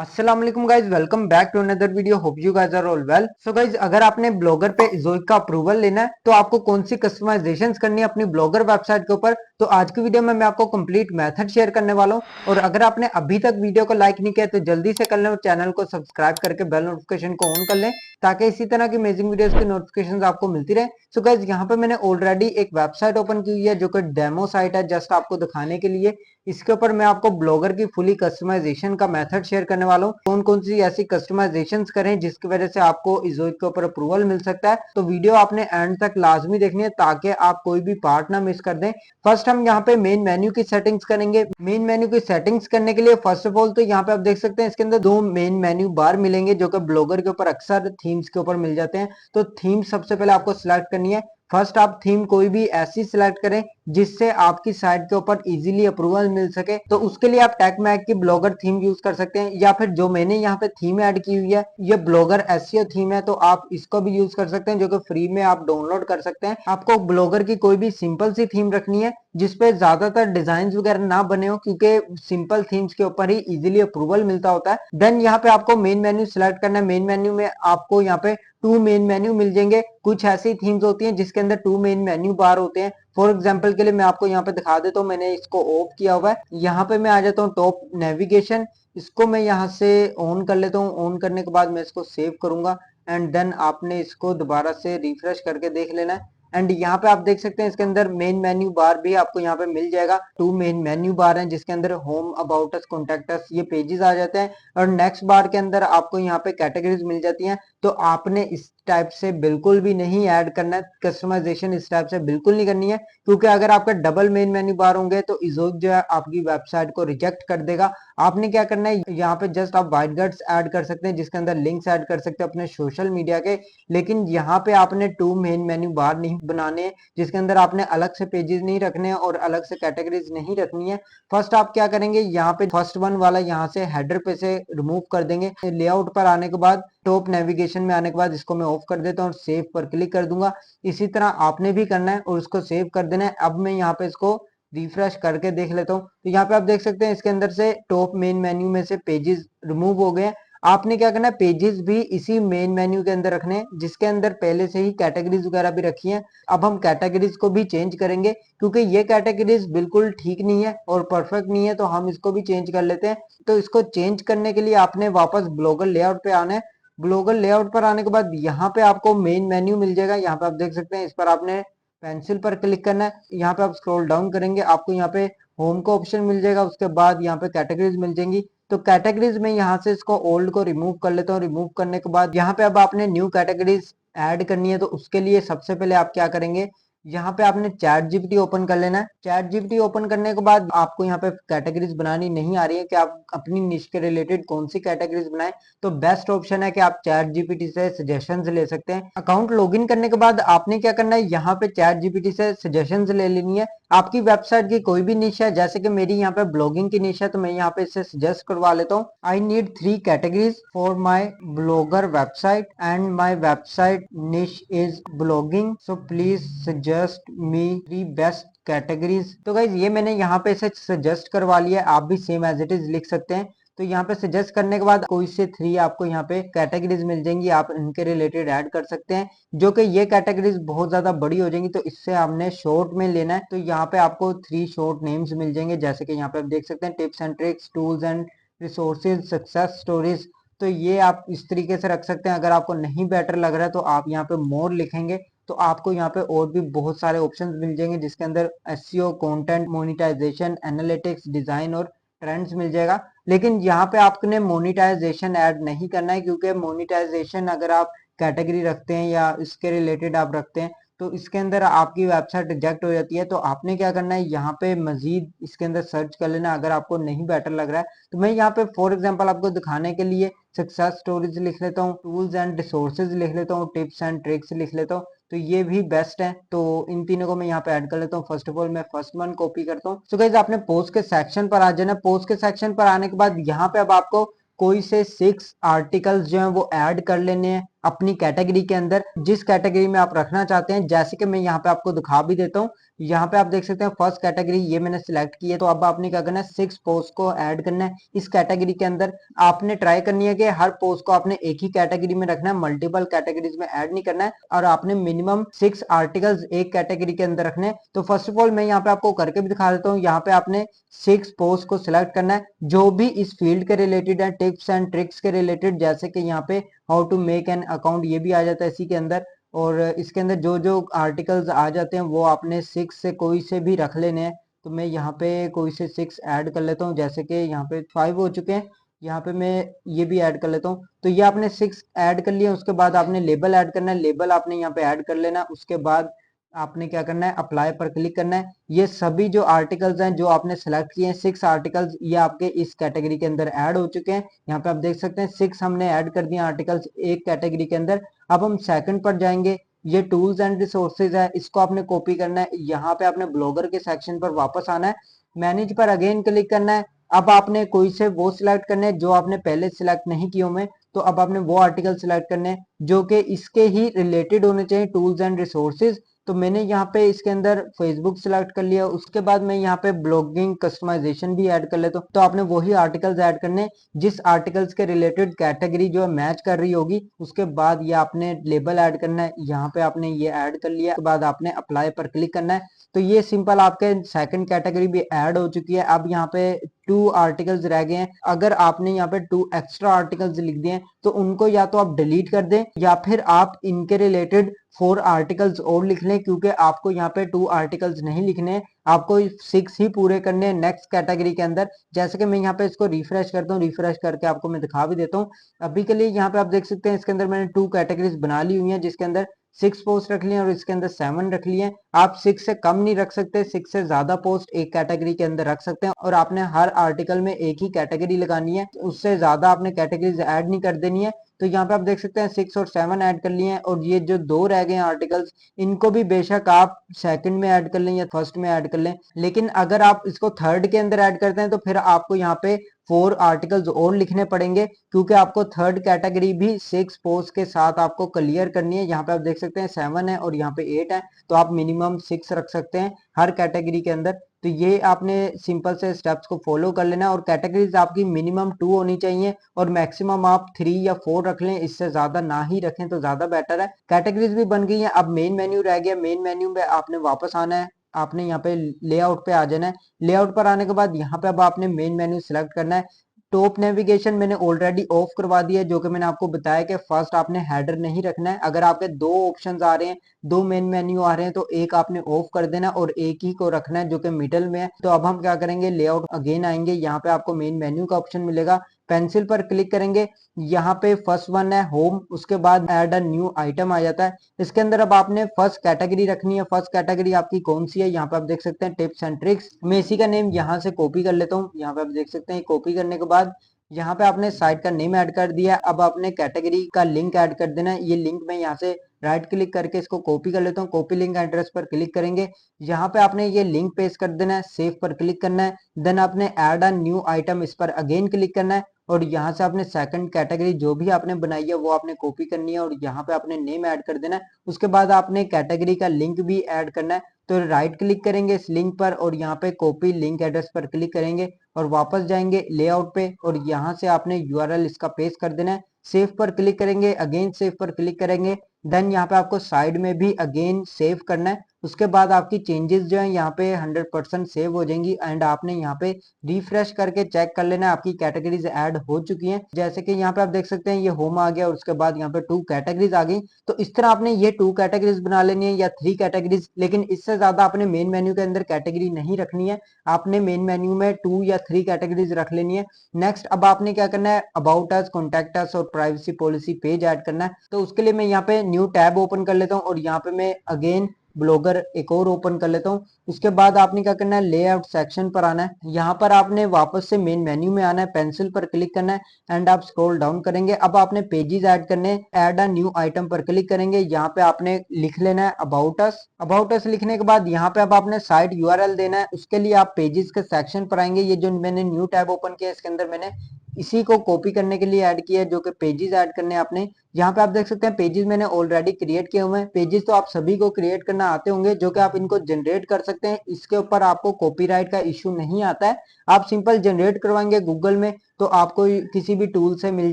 अस्सलाम वालेकुम guys, welcome back to another video. Hope you guys are all well. So guys, अगर आपने blogger पे ज़ोइक का अप्रूवल लेना है तो आपको कौन सी कस्टमाइजेशंस करनी है अपनी ब्लॉगर वेबसाइट के ऊपर, तो आज की वीडियो में मैं आपको कंप्लीट मेथड शेयर करने वाला हूं। और अगर आपने अभी तक वीडियो को लाइक नहीं किया तो जल्दी से कर लें और चैनल को सब्सक्राइब करके बेल नोटिफिकेशन को ऑन कर लें ताकि इसी तरह की अमेजिंग वीडियोस की नोटिफिकेशन आपको मिलती रहे। सो गाइज, यहाँ पे मैंने ऑलरेडी एक वेबसाइट ओपन की हुई है जो कि डेमो साइट है, जस्ट आपको दिखाने के लिए। इसके ऊपर मैं आपको ब्लॉगर की फुली कस्टमाइजेशन का मेथड शेयर करने वाला हूँ, कौन कौन सी ऐसी कस्टमाइजेशंस करें जिसकी वजह से आपको इज़ोइक के ऊपर अप्रूवल मिल सकता है। तो वीडियो आपने एंड तक लाजमी देखनी है ताकि आप कोई भी पार्ट ना मिस कर दें। फर्स्ट हम यहाँ पे मेन मेन्यू की सेटिंग्स करेंगे। मेन मेन्यू की सेटिंग्स करने के लिए फर्स्ट ऑफ ऑल तो यहाँ पे आप देख सकते हैं इसके अंदर दो मेन मेन्यू बार मिलेंगे जो कि ब्लॉगर के ऊपर अक्सर थीम्स के ऊपर मिल जाते हैं। तो थीम सबसे पहले आपको सिलेक्ट करनी है। फर्स्ट आप थीम कोई भी ऐसी सिलेक्ट करें जिससे आपकी साइट के ऊपर इजीली अप्रूवल मिल सके। तो उसके लिए आप टेकमैक की ब्लॉगर थीम यूज कर सकते हैं, या फिर जो मैंने यहाँ पे थीम ऐड की हुई है ये ब्लॉगर एसईओ थीम है, तो आप इसको भी यूज कर सकते हैं जो कि फ्री में आप डाउनलोड कर सकते हैं। आपको ब्लॉगर की कोई भी सिंपल सी थीम रखनी है जिसपे ज्यादातर डिजाइन वगैरह ना बने हो, क्योंकि सिंपल थीम्स के ऊपर ही इजीली अप्रूवल मिलता होता है। देन यहाँ पे आपको मेन मेन्यू सिलेक्ट करना है। मेन मेन्यू में आपको यहाँ पे टू मेन मेन्यू मिल जाएंगे। कुछ ऐसी थीम्स होती हैं जिसके अंदर टू मेन मेन्यू बार होते हैं। फॉर एग्जाम्पल के लिए मैं आपको यहाँ पे दिखा देता हूँ, मैंने इसको ऑफ किया हुआ है। यहाँ पे मैं आ जाता हूँ टॉप नेविगेशन, इसको मैं यहाँ से ऑन कर लेता हूँ। ऑन करने के बाद मैं इसको सेव करूंगा एंड देन आपने इसको दोबारा से रिफ्रेश करके देख लेना है। एंड यहाँ पे आप देख सकते हैं इसके अंदर मेन मेन्यू बार भी आपको यहाँ पे मिल जाएगा। टू मेन मेन्यू बार हैं जिसके अंदर home, about us, contact us ये पेजेस आ जाते हैं। और नेक्स्ट बार के अंदर आपको यहाँ पे कैटेगरीज मिल जाती हैं। तो आपने इस टाइप से बिल्कुल भी नहीं ऐड करना है, कस्टमाइजेशन इस टाइप से बिल्कुल नहीं करनी है, क्योंकि अगर आपका डबल मेन मेन्यू बार होंगे तो इज़ोइक जो है आपकी वेबसाइट को रिजेक्ट कर देगा। आपने क्या करना है, यहाँ पे जस्ट आप वाइट गार्ड्स ऐड कर सकते हैं जिसके अंदर लिंक्स ऐड कर सकते हैं अपने सोशल मीडिया के। लेकिन यहाँ पे आपने टू मेन मेन्यू बार नहीं बनाने हैं जिसके अंदर आपने अलग से पेजेस नहीं रखने हैं और अलग से कैटेगरीज नहीं रखनी है। फर्स्ट आप क्या करेंगे, यहाँ पे फर्स्ट वन वाला यहाँ से हेडर पे से रिमूव कर देंगे। लेआउट पर आने के बाद टॉप नेविगेशन में आने के बाद इसको मैं ऑफ कर देता हूँ और सेव पर क्लिक कर दूंगा। इसी तरह आपने भी करना है और उसको सेव कर देना है। अब मैं यहाँ पे इसको रिफ्रेश करके देख लेता हूँ, तो यहाँ पे आप देख सकते हैं इसके अंदर से टॉप मेन मेन्यू में से पेजेस रिमूव हो गए हैं। आपने क्या करना है, पेजेस भी इसी मेन मेन्यू के अंदर रखने हैं जिसके अंदर पहले से ही कैटेगरीज वगैरह भी रखी हैं। अब हम कैटेगरीज को भी चेंज करेंगे क्योंकि ये कैटेगरीज बिल्कुल ठीक नहीं है और परफेक्ट नहीं है, तो हम इसको भी चेंज कर लेते हैं। तो इसको चेंज करने के लिए आपने वापस ब्लॉगर लेआउट पे आना है। ब्लॉगर लेआउट पर आने के बाद यहाँ पे आपको मेन मेन्यू मिल जाएगा। यहाँ पे आप देख सकते हैं, इस पर आपने पेंसिल पर क्लिक करना है। यहाँ पे आप स्क्रॉल डाउन करेंगे, आपको यहाँ पे होम का ऑप्शन मिल जाएगा। उसके बाद यहाँ पे कैटेगरीज मिल जाएंगी। तो कैटेगरीज में यहाँ से इसको ओल्ड को रिमूव कर लेता हूँ। रिमूव करने के बाद यहाँ पे अब आपने न्यू कैटेगरीज ऐड करनी है। तो उसके लिए सबसे पहले आप क्या करेंगे, यहाँ पे आपने चैट जीपीटी ओपन कर लेना है। चैट जीपीटी ओपन करने के बाद आपको यहाँ पे कैटेगरीज बनानी नहीं आ रही है कि आप अपनी निश के रिलेटेड कौन सी कैटेगरीज बनाएं, तो बेस्ट ऑप्शन है कि आप चैट जीपीटी से सजेशंस ले सकते हैं। अकाउंट लॉगिन करने के बाद आपने क्या करना है, यहाँ पे चैट जीपीटी से सजेशंस ले लेनी है। आपकी वेबसाइट की कोई भी निश है, जैसे कि मेरी यहाँ पे ब्लॉगिंग की निश है, तो मैं यहाँ पे इससे सजेस्ट करवा लेता हूँ। I need 3 categories for my blogger website and my website निश is blogging, so please suggest me 3 best categories. तो गाइज ये मैंने यहाँ पे इसे सजेस्ट करवा लिया है, आप भी सेम एज इट इज लिख सकते हैं। तो यहाँ पे सजेस्ट करने के बाद कोई से 3 आपको यहाँ पे कैटेगरीज मिल जाएंगी, आप इनके रिलेटेड ऐड कर सकते हैं। जो कि ये कैटेगरीज बहुत ज्यादा बड़ी हो जाएंगी, तो इससे हमने शॉर्ट में लेना है। तो यहाँ पे आपको 3 शॉर्ट नेम्स मिल जाएंगे, जैसे कि यहाँ पे आप देख सकते हैं tips and tricks, tools and resources, success stories. तो ये आप इस तरीके से रख सकते हैं। अगर आपको नहीं बेटर लग रहा है तो आप यहाँ पे मोर लिखेंगे, तो आपको यहाँ पे और भी बहुत सारे ऑप्शंस मिल जाएंगे जिसके अंदर SEO, content, monetization, analytics, design और ट्रेंड्स मिल जाएगा। लेकिन यहाँ पे आपने मोनेटाइजेशन ऐड नहीं करना है, क्योंकि मोनेटाइजेशन अगर आप कैटेगरी रखते हैं या इसके रिलेटेड आप रखते हैं तो इसके अंदर आपकी वेबसाइट रिजेक्ट हो जाती है। तो आपने क्या करना है, यहाँ पे मजीद इसके अंदर सर्च कर लेना अगर आपको नहीं बेटर लग रहा है। तो मैं यहाँ पे फॉर एग्जांपल आपको दिखाने के लिए सक्सेस स्टोरीज लिख लेता हूँ, टूल्स एंड रिसोर्सेज लिख लेता हूँ, टिप्स एंड ट्रिक्स लिख लेता हूँ। तो ये भी बेस्ट है। तो इन तीनों को मैं यहाँ पे ऐड कर लेता हूँ। फर्स्ट ऑफ ऑल मैं फर्स्ट वन कॉपी करता हूँ। सो गाइस, आपने पोस्ट के सेक्शन पर आ जाना। पोस्ट के सेक्शन पर आने के बाद यहाँ पे अब आपको कोई से 6 आर्टिकल्स जो हैं वो ऐड कर लेने हैं। अपनी कैटेगरी के अंदर जिस कैटेगरी में आप रखना चाहते हैं। जैसे कि मैं यहाँ पे आपको दिखा भी देता हूँ, यहाँ पे आप देख सकते हैं फर्स्ट कैटेगरी ये मैंने सिलेक्ट की है। तो अब आपने क्या करना है, 6 पोस्ट को ऐड करना है इस कैटेगरी के अंदर। आपने ट्राई करनी है कि हर पोस्ट को आपने एक ही कैटेगरी में रखना है, मल्टीपल कैटेगरीज में ऐड नहीं करना है, और आपने मिनिमम 6 आर्टिकल्स एक कैटेगरी के अंदर रखने हैं। तो फर्स्ट ऑफ ऑल मैं यहाँ पे आपको करके भी दिखा देता हूँ। यहाँ पे आपने 6 पोस्ट को सिलेक्ट करना है जो भी इस फील्ड के रिलेटेड है, टिप्स एंड ट्रिक्स के रिलेटेड, जैसे कि यहाँ पे how to make an account ये भी आ जाता है इसी के अंदर। और इसके अंदर जो जो आर्टिकल्स आ जाते हैं वो आपने 6 से कोई से भी रख लेने हैं। तो मैं यहाँ पे कोई से 6 ऐड कर लेता हूँ, जैसे कि यहाँ पे 5 हो चुके हैं, यहाँ पे मैं ये भी ऐड कर लेता हूँ। तो ये आपने 6 ऐड कर लिया। उसके बाद आपने लेबल ऐड करना है, लेबल आपने यहाँ पे ऐड कर लेना। उसके बाद आपने क्या करना है, अप्लाई पर क्लिक करना है। ये सभी जो आर्टिकल्स हैं जो आपने सेलेक्ट किए हैं, 6 आर्टिकल्स, ये आपके इस कैटेगरी के अंदर ऐड हो चुके हैं। यहाँ पे आप देख सकते हैं 6 हमने ऐड कर दिए आर्टिकल्स एक कैटेगरी के अंदर। अब हम सेकंड पर जाएंगे। ये टूल्स एंड रिसोर्सेज है, इसको आपने कॉपी करना है। यहाँ पे आपने ब्लॉगर के सेक्शन पर वापस आना है, मैनेज पर अगेन क्लिक करना है। अब आपने कोई से वो सिलेक्ट करने हैं जो आपने पहले सिलेक्ट नहीं किए होंगे। तो अब आपने वो आर्टिकल सिलेक्ट करने हैं जो कि इसके ही रिलेटेड होने चाहिए, टूल्स एंड रिसोर्सेज। तो मैंने यहाँ पे इसके अंदर फेसबुक सिलेक्ट कर लिया। उसके बाद मैं यहाँ पे ब्लॉगिंग कस्टमाइजेशन भी ऐड कर लेता हूँ। तो आपने वही आर्टिकल्स ऐड करने जिस आर्टिकल्स के रिलेटेड कैटेगरी जो है मैच कर रही होगी। उसके बाद ये आपने लेबल ऐड करना है, यहाँ पे आपने ये ऐड कर लिया। उसके बाद आपने अप्लाई पर क्लिक करना है। तो ये सिंपल आपके सेकंड कैटेगरी भी ऐड हो चुकी है। अब यहाँ पे 2 आर्टिकल्स रह गए हैं। अगर आपने यहाँ पे 2 एक्स्ट्रा आर्टिकल्स लिख दिए हैं तो उनको या तो आप डिलीट कर दें या फिर आप इनके रिलेटेड 4 आर्टिकल्स और लिख लें, क्योंकि आपको यहाँ पे 2 आर्टिकल्स नहीं लिखने हैं, आपको 6 ही पूरे करने हैं नेक्स्ट कैटेगरी के अंदर। जैसे कि मैं यहाँ पे इसको रिफ्रेश करता हूँ, रिफ्रेश करके आपको मैं दिखा भी देता हूँ। अभी के लिए यहाँ पे आप देख सकते हैं इसके अंदर मैंने 2 कैटेगरीज बना ली हुई हैं, जिसके अंदर 6 पोस्ट रख लिए और इसके अंदर 7 रख लिए। आप 6 से कम नहीं रख सकते, 6 से ज्यादा पोस्ट एक कैटेगरी के अंदर रख सकते हैं। और आपने हर आर्टिकल में एक ही कैटेगरी लगानी है, उससे ज्यादा आपने कैटेगरीज ऐड नहीं कर देनी है। तो यहाँ पे आप देख सकते हैं 6 और 7 ऐड कर लिए हैं। और ये जो 2 रह गए हैं आर्टिकल्स, इनको भी बेशक आप सेकंड में ऐड कर लें या फर्स्ट में ऐड कर लें, लेकिन अगर आप इसको थर्ड के अंदर ऐड करते हैं तो फिर आपको यहाँ पे 4 आर्टिकल्स और लिखने पड़ेंगे, क्योंकि आपको थर्ड कैटेगरी भी 6 पोस्ट के साथ आपको क्लियर करनी है। यहाँ पे आप देख सकते हैं 7 है और यहाँ पे 8 है, तो आप मिनिमम 6 रख सकते हैं हर कैटेगरी के अंदर। तो ये आपने सिंपल से स्टेप्स को फॉलो कर लेना है। और कैटेगरीज आपकी मिनिमम 2 होनी चाहिए और मैक्सिमम आप 3 या 4 रख लें, इससे ज्यादा ना ही रखें तो ज्यादा बेटर है। कैटेगरीज भी बन गई है। अब मेन मेन्यू रह गया, मेन मेन्यू में आपने वापस आना है, आपने यहाँ पे लेआउट पे आ जाना है। लेआउट पर आने के बाद यहाँ पे अब आपने मेन मेन्यू सिलेक्ट करना है। टॉप नेविगेशन मैंने ऑलरेडी ऑफ करवा दिया है, जो कि मैंने आपको बताया कि फर्स्ट आपने हेडर नहीं रखना है। अगर आपके 2 ऑप्शंस आ रहे हैं, 2 मेन मेन्यू आ रहे हैं, तो एक आपने ऑफ कर देना और एक ही को रखना है जो कि मिडल में है। तो अब हम क्या करेंगे, लेआउट अगेन आएंगे, यहाँ पे आपको मेन मेन्यू का ऑप्शन मिलेगा, पेंसिल पर क्लिक करेंगे। यहाँ पे फर्स्ट वन है होम, उसके बाद ऐड अ न्यू आइटम आ जाता है। इसके अंदर अब आपने फर्स्ट कैटेगरी रखनी है। फर्स्ट कैटेगरी आपकी कौन सी है, यहाँ पे आप देख सकते हैं टिप्स एंड ट्रिक्स। मैं इसी का नेम यहाँ से कॉपी कर लेता हूँ। यहाँ पे आप देख सकते हैं कॉपी करने के बाद यहाँ पे आपने साइट का नेम ऐड कर दिया। अब आपने कैटेगरी का लिंक ऐड कर देना है। ये लिंक मैं यहाँ से राइट क्लिक करके इसको कॉपी कर लेता हूँ, कॉपी लिंक एड्रेस पर क्लिक करेंगे। यहाँ पे आपने ये लिंक पेस्ट कर देना है, सेव पर क्लिक करना है। देन आपने ऐड अ न्यू आइटम, इस पर अगेन क्लिक करना है। और यहाँ से आपने सेकंड कैटेगरी जो भी आपने बनाई है वो आपने कॉपी करनी है और यहाँ पे आपने नेम ऐड कर देना है। उसके बाद आपने कैटेगरी का लिंक भी ऐड करना है। तो राइट क्लिक करेंगे इस लिंक पर और यहाँ पे कॉपी लिंक एड्रेस पर क्लिक करेंगे और वापस जाएंगे लेआउट पे और यहाँ से आपने यूआरएल इसका पेस्ट कर देना है। सेव पर क्लिक करेंगे, अगेन सेव पर क्लिक करेंगे। देन यहाँ पे आपको साइड में भी अगेन सेव करना है। उसके बाद आपकी चेंजेस जो है यहाँ पे 100% सेव हो जाएंगी एंड आपने यहाँ पे रिफ्रेश करके चेक कर लेना आपकी कैटेगरीज ऐड हो चुकी हैं। जैसे कि यहाँ पे आप देख सकते हैं ये होम आ गया और उसके बाद यहाँ पे 2 कैटेगरीज आ गई। तो इस तरह आपने ये 2 कैटेगरीज बना लेनी है या 3 कैटेगरीज, लेकिन इससे ज्यादा आपने मेन मेन्यू के अंदर कैटेगरी नहीं रखनी है। आपने मेन मेन्यू में 2 या 3 कैटेगरीज रख लेनी है। नेक्स्ट अब आपने क्या करना है, अबाउट अस, कॉन्टैक्ट अस और प्राइवेसी पॉलिसी पेज ऐड करना है। तो उसके लिए मैं यहाँ पे न्यू टैब ओपन कर लेता हूँ और यहाँ पे मैं अगेन ब्लॉगर एक और ओपन कर लेता हूँ। उसके बाद आपने क्या करना है, लेआउट सेक्शन पर आना है। यहाँ पर आपने वापस से मेन मेन्यू में आना है, पेंसिल पर क्लिक करना है एंड आप स्क्रॉल डाउन करेंगे। अब आपने पेजेस ऐड करने हैं, ऐड अ न्यू आइटम पर क्लिक करेंगे। यहाँ पे आपने लिख लेना है अबाउट अस। अबाउट अस लिखने के बाद यहाँ पे अब आपने साइट यूआरएल देना है। उसके लिए आप पेजेस के सेक्शन पर आएंगे। ये जो मैंने न्यू टैब ओपन किया इसके अंदर मैंने इसी को कॉपी करने के लिए ऐड किया है, जो कि पेजेस ऐड करने हैं आपने। यहाँ पे आप देख सकते हैं पेजेस मैंने ऑलरेडी क्रिएट किए हुए हैं। पेजेस तो आप सभी को क्रिएट करना आते होंगे, जो कि आप इनको जनरेट कर सकते हैं। इसके ऊपर आपको कॉपीराइट का इश्यू नहीं आता है। आप सिंपल जनरेट करवाएंगे गूगल में तो आपको किसी भी टूल से मिल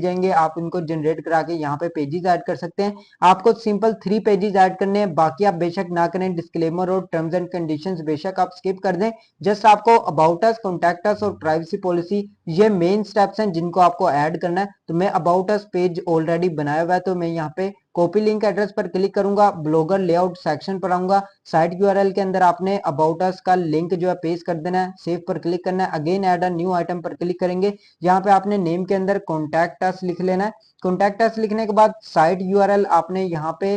जाएंगे। आप इनको जनरेट करा के यहाँ पे पेजेस ऐड कर सकते हैं। आपको सिंपल 3 पेजेस ऐड करने हैं, बाकी आप बेशक ना करें। डिस्क्लेमर और टर्म्स एंड कंडीशंस बेशक आप स्किप कर दें। जस्ट आपको अबाउट अस, कॉन्टैक्ट अस और प्राइवेसी पॉलिसी, ये मेन स्टेप्स हैं जिनको आपको ऐड करना है। तो मैं अबाउट अस पेज ऑलरेडी बनाया हुआ है, तो मैं यहाँ पे कॉपी लिंक एड्रेस पर क्लिक करूंगा, ब्लॉगर लेआउट सेक्शन पर आऊंगा। साइट यूआरएल के अंदर आपने अबाउट अस का लिंक जो है पेस्ट कर देना है, सेव पर क्लिक करना है, again add a new item पर क्लिक करेंगे। यहाँ पे आपने नेम के अंदर कॉन्टैक्ट अस लिख लेना है। कॉन्टैक्ट अस लिखने के बाद साइट यूआरएल आपने यहाँ पे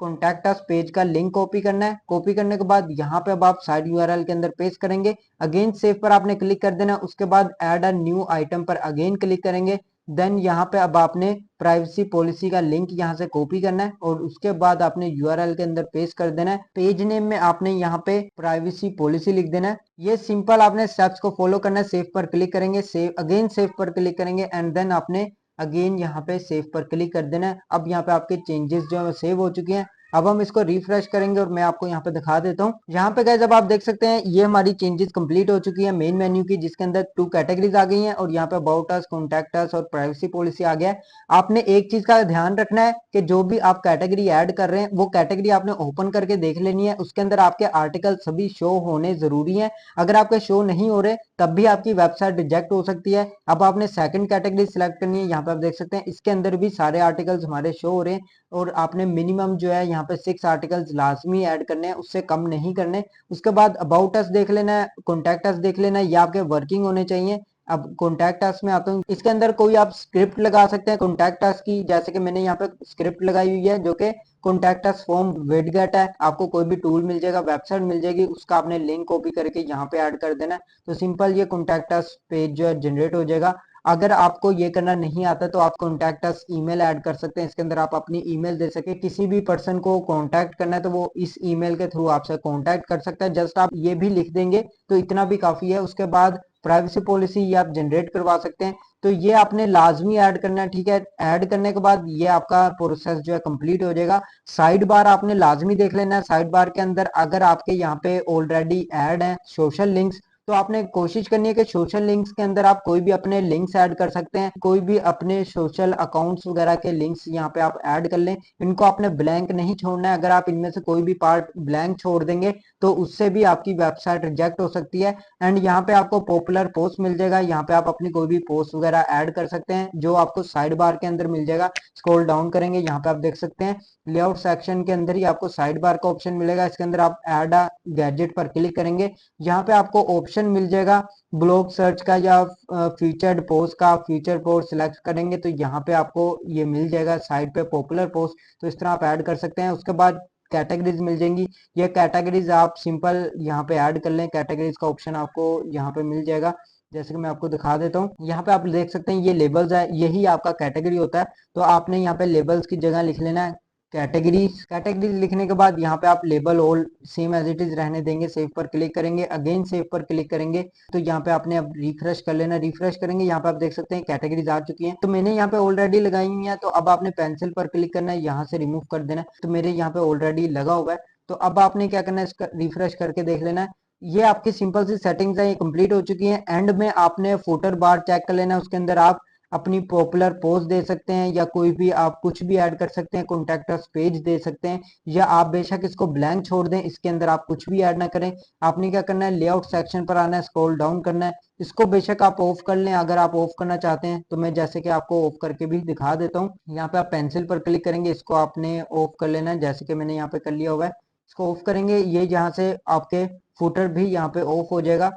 कॉन्टैक्ट अस पेज का लिंक कॉपी करना है। कॉपी करने के बाद यहाँ पे अब आप साइट यूआरएल के अंदर पेस्ट करेंगे, अगेन सेव पर आपने क्लिक कर देना। उसके बाद ऐड अ न्यू आइटम पर अगेन क्लिक करेंगे। देन यहाँ पे अब आपने प्राइवेसी पॉलिसी का लिंक यहाँ से कॉपी करना है और उसके बाद आपने यूआरएल के अंदर पेस्ट कर देना है। पेज नेम में आपने यहाँ पे प्राइवेसी पॉलिसी लिख देना है। ये सिंपल आपने स्टेप्स को फॉलो करना है। सेव पर क्लिक करेंगे, सेव अगेन सेव पर क्लिक करेंगे एंड देन आपने अगेन यहाँ पे सेव पर क्लिक कर देना है। अब यहाँ पे आपके चेंजेस जो है सेव हो चुके हैं। अब हम इसको रिफ्रेश करेंगे और मैं आपको यहाँ पे दिखा देता हूँ। यहाँ पे गाइस अब आप देख सकते हैं ये हमारी चेंजेस कंप्लीट हो चुकी है मेन मेन्यू की, जिसके अंदर 2 कैटेगरीज आ गई हैं और यहाँ पे अबाउट अस, कॉन्टैक्ट अस और प्राइवेसी पॉलिसी आ गया है। आपने एक चीज का ध्यान रखना है कि जो भी आप कैटेगरी ऐड कर रहे हैं वो कैटेगरी आपने ओपन करके देख लेनी है। उसके अंदर आपके आर्टिकल सभी शो होने जरूरी है। अगर आपके शो नहीं हो रहे तब भी आपकी वेबसाइट रिजेक्ट हो सकती है। अब आपने सेकंड कैटेगरी सिलेक्ट करनी है। यहाँ पे आप देख सकते हैं इसके अंदर भी सारे आर्टिकल्स हमारे शो हो रहे हैं और आपने मिनिमम जो है यहाँ पे 6 आर्टिकल्स लाजमी ऐड करने हैं, उससे कम नहीं करने। उसके बाद अबाउट अस देख लेना है, कॉन्टैक्ट अस देख लेना है, ये आपके वर्किंग होने चाहिए। अब कॉन्टैक्ट अस में आता हूँ, इसके अंदर कोई आप स्क्रिप्ट लगा सकते हैं कॉन्टैक्ट अस की, जैसे कि मैंने यहाँ पे स्क्रिप्ट लगाई हुई है जो कि कॉन्टैक्ट अस फॉर्म विडगेट है। आपको कोई भी टूल मिल जाएगा, वेबसाइट मिल जाएगी, उसका आपने लिंक कॉपी करके यहाँ पे ऐड कर देना है। तो सिंपल ये कॉन्टैक्ट अस पेज जो है जनरेट हो जाएगा। अगर आपको ये करना नहीं आता तो आप कॉन्टैक्ट अस ईमेल ऐड कर सकते हैं। इसके अंदर आप अपनी ईमेल दे सके, किसी भी पर्सन को कॉन्टैक्ट करना है तो वो इस ईमेल के थ्रू आपसे कॉन्टैक्ट कर सकता है। जस्ट आप ये भी लिख देंगे तो इतना भी काफी है। उसके बाद प्राइवेसी पॉलिसी ये आप जनरेट करवा सकते हैं। तो ये आपने लाजमी ऐड करना है, ठीक है। ऐड करने के बाद ये आपका प्रोसेस जो है कंप्लीट हो जाएगा। साइड बार आपने लाजमी देख लेना है। साइड बार के अंदर अगर आपके यहाँ पे ऑलरेडी ऐड है सोशल लिंक्स, तो आपने कोशिश करनी है कि सोशल लिंक्स के अंदर आप कोई भी अपने लिंक्स ऐड कर सकते हैं। कोई भी अपने सोशल अकाउंट्स वगैरह के लिंक्स यहाँ पे आप ऐड कर लें। इनको आपने ब्लैंक नहीं छोड़ना है। अगर आप इनमें से कोई भी पार्ट ब्लैंक छोड़ देंगे तो उससे भी आपकी वेबसाइट रिजेक्ट हो सकती है। एंड यहाँ पे आपको पॉपुलर पोस्ट मिल जाएगा, यहाँ पे आप अपनी कोई भी पोस्ट वगैरह ऐड कर सकते हैं जो आपको साइड बार के अंदर मिल जाएगा। स्क्रॉल डाउन करेंगे, यहाँ पे आप देख सकते हैं लेआउट सेक्शन के अंदर ही आपको साइड बार का ऑप्शन मिलेगा। इसके अंदर आप ऐड अ गैजेट पर क्लिक करेंगे, यहाँ पे आपको ऑप्शन मिल जाएगा ब्लॉग सर्च का या फीचर्ड पोस्ट का। फीचर पोस्ट सिलेक्ट करेंगे तो यहाँ पे आपको ये मिल जाएगा साइड पे पॉपुलर पोस्ट, तो इस तरह आप ऐड कर सकते हैं। उसके बाद कैटेगरीज मिल जाएंगी, ये कैटेगरीज आप सिंपल यहाँ पे ऐड कर लें। कैटेगरीज का ऑप्शन आपको यहाँ पे मिल जाएगा, जैसे कि मैं आपको दिखा देता हूँ। यहाँ पे आप देख सकते हैं ये लेबल्स है, यही आपका कैटेगरी होता है। तो आपने यहाँ पे लेबल्स की जगह लिख लेना है कैटेगरीज। कैटेगरीज लिखने के बाद यहाँ पे आप label all same as it is रहने देंगे। सेव पर क्लिक करेंगे, अगेन सेव पर क्लिक करेंगे तो यहाँ पे आपने अब रिफ्रेश कर लेना। रिफ्रेश करेंगे, यहाँ पे आप देख सकते हैं कैटेगरीज आ चुकी हैं। तो मैंने यहाँ पे ऑलरेडी लगाई हुई है, तो अब आपने पेंसिल पर क्लिक करना है, यहाँ से रिमूव कर देना है। तो मेरे यहाँ पे ऑलरेडी लगा हुआ है। तो अब आपने क्या करना है, इसका रिफ्रेश करके देख लेना है। ये आपकी सिंपल सी सेटिंग्स है, ये कंप्लीट हो चुकी है। एंड में आपने फुटर बार चेक कर लेना है, उसके अंदर आप अपनी पॉपुलर पोस्ट दे सकते हैं या कोई भी आप कुछ भी ऐड कर सकते हैं। कॉन्टैक्ट अस पेज दे सकते हैं या आप बेशक इसको ब्लैंक छोड़ दें, इसके अंदर आप कुछ भी ऐड ना करें। आपने क्या करना है, लेआउट सेक्शन पर आना है, स्क्रॉल डाउन करना है। इसको बेशक आप ऑफ कर लें अगर आप ऑफ करना चाहते हैं, तो मैं जैसे कि आपको ऑफ करके भी दिखा देता हूँ। यहाँ पे आप पेंसिल पर क्लिक करेंगे, इसको आपने ऑफ कर लेना है, जैसे कि मैंने यहाँ पे कर लिया हुआ है। इसको ऑफ करेंगे, ये यहाँ से आपके फुटर भी यहाँ पे ऑफ हो जाएगा।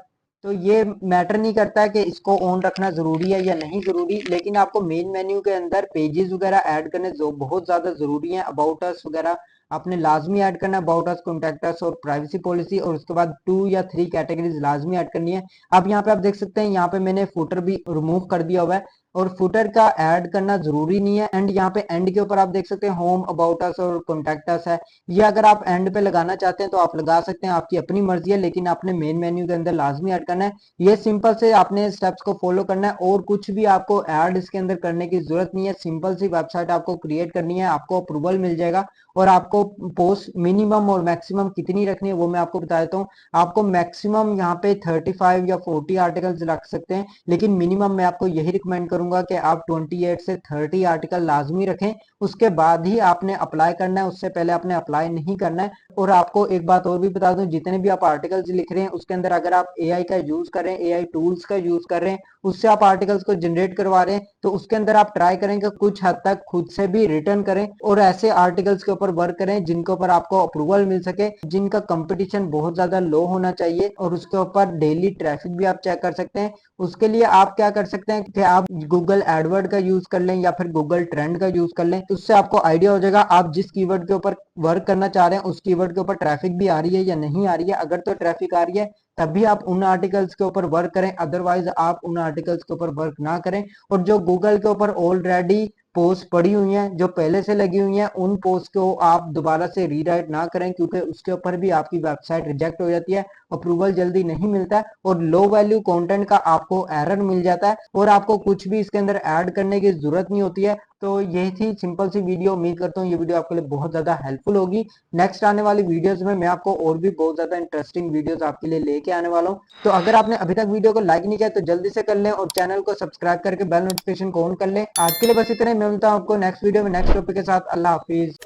तो ये मैटर नहीं करता है कि इसको ऑन रखना जरूरी है या नहीं जरूरी, लेकिन आपको मेन मेन्यू के अंदर पेजेस वगैरह ऐड करने जो बहुत ज्यादा जरूरी है। अबाउट अस वगैरह आपने लाजमी ऐड करना है अबाउट अस, कॉन्टैक्ट अस और प्राइवेसी पॉलिसी, और उसके बाद 2 या 3 कैटेगरीज लाजमी ऐड करनी है। अब यहाँ पे आप देख सकते हैं, यहाँ पे मैंने फुटर भी रिमूव कर दिया हुआ है और फुटर का ऐड करना जरूरी नहीं है। एंड यहाँ पे एंड के ऊपर आप देख सकते हैं होम, अबाउट अस और कॉन्टैक्ट अस है। ये अगर आप एंड पे लगाना चाहते हैं तो आप लगा सकते हैं, आपकी अपनी मर्जी है, लेकिन आपने मेन मेन्यू के अंदर लाजमी ऐड करना है। ये सिंपल से आपने स्टेप्स को फॉलो करना है और कुछ भी आपको ऐड इसके अंदर करने की जरूरत नहीं है। सिंपल सी वेबसाइट आपको क्रिएट करनी है, आपको अप्रूवल मिल जाएगा। और आपको पोस्ट मिनिमम और मैक्सिमम कितनी रखनी है वो मैं आपको बता देता हूँ। आपको मैक्सिमम यहाँ पे 35 या 40 आर्टिकल्स रख सकते हैं, लेकिन मिनिमम मैं आपको यही रिकमेंड करूंगा कि आप 28 से 30 आर्टिकल लाजमी रखें। उसके बाद ही आपने अप्लाई करना है, उससे पहले आपने अप्लाई नहीं करना है। और आपको एक बात और भी बता दूं, जितने भी आप आर्टिकल्स लिख रहे हैं उसके अंदर अगर आप एआई का यूज कर रहे हैं, एआई टूल्स का यूज कर रहे हैं, उससे आप आर्टिकल्स को जनरेट करवा रहे हैं, तो उसके अंदर आप ट्राई करें कि कुछ हद तक खुद से भी रिटर्न करें और ऐसे आर्टिकल्स के ऊपर वर्क करें जिनके ऊपर आपको अप्रूवल मिल सके, जिनका कंपटीशन बहुत ज्यादा लो होना चाहिए और उसके ऊपर डेली ट्रैफिक भी आप चेक कर सकते हैं। उसके लिए आप क्या कर सकते हैं कि आप गूगल एडवर्ड का यूज कर लें या फिर गूगल ट्रेंड का यूज कर लें। उससे आपको आइडिया हो जाएगा आप जिस कीवर्ड के ऊपर वर्क करना चाह रहे हैं उस कीवर्ड के ऊपर ट्रैफिक भी आ रही है या नहीं आ रही है। अगर तो ट्रैफिक आ रही है तभी आप उन आर्टिकल्स के ऊपर वर्क करें, अदरवाइज आप उन आर्टिकल्स के ऊपर वर्क ना करें। और जो गूगल के ऊपर ऑलरेडी पोस्ट पड़ी हुई हैं, जो पहले से लगी हुई हैं, उन पोस्ट को आप दोबारा से रीराइट ना करें, क्योंकि उसके ऊपर भी आपकी वेबसाइट रिजेक्ट हो जाती है, अप्रूवल जल्दी नहीं मिलता है और लो वैल्यू कंटेंट का आपको एरर मिल जाता है और आपको कुछ भी इसके अंदर ऐड करने की जरूरत नहीं होती है। तो यही थी सिंपल सी वीडियो। उम्मीद करता हूँ ये वीडियो आपके लिए बहुत ज्यादा हेल्पफुल होगी। नेक्स्ट आने वाली वीडियोस में मैं आपको और भी बहुत ज्यादा इंटरेस्टिंग वीडियोस आपके लिए लेके आने वाला हूँ। तो अगर आपने अभी तक वीडियो को लाइक नहीं किया तो जल्दी से कर लें और चैनल को सब्सक्राइब करके बेल नोटिफिकेशन को ऑन कर लें। आज के लिए बस इतना ही, मैं मिलता हूँ आपको नेक्स्ट वीडियो में नेक्स्ट टॉपिक के साथ। अल्लाह हाफिज।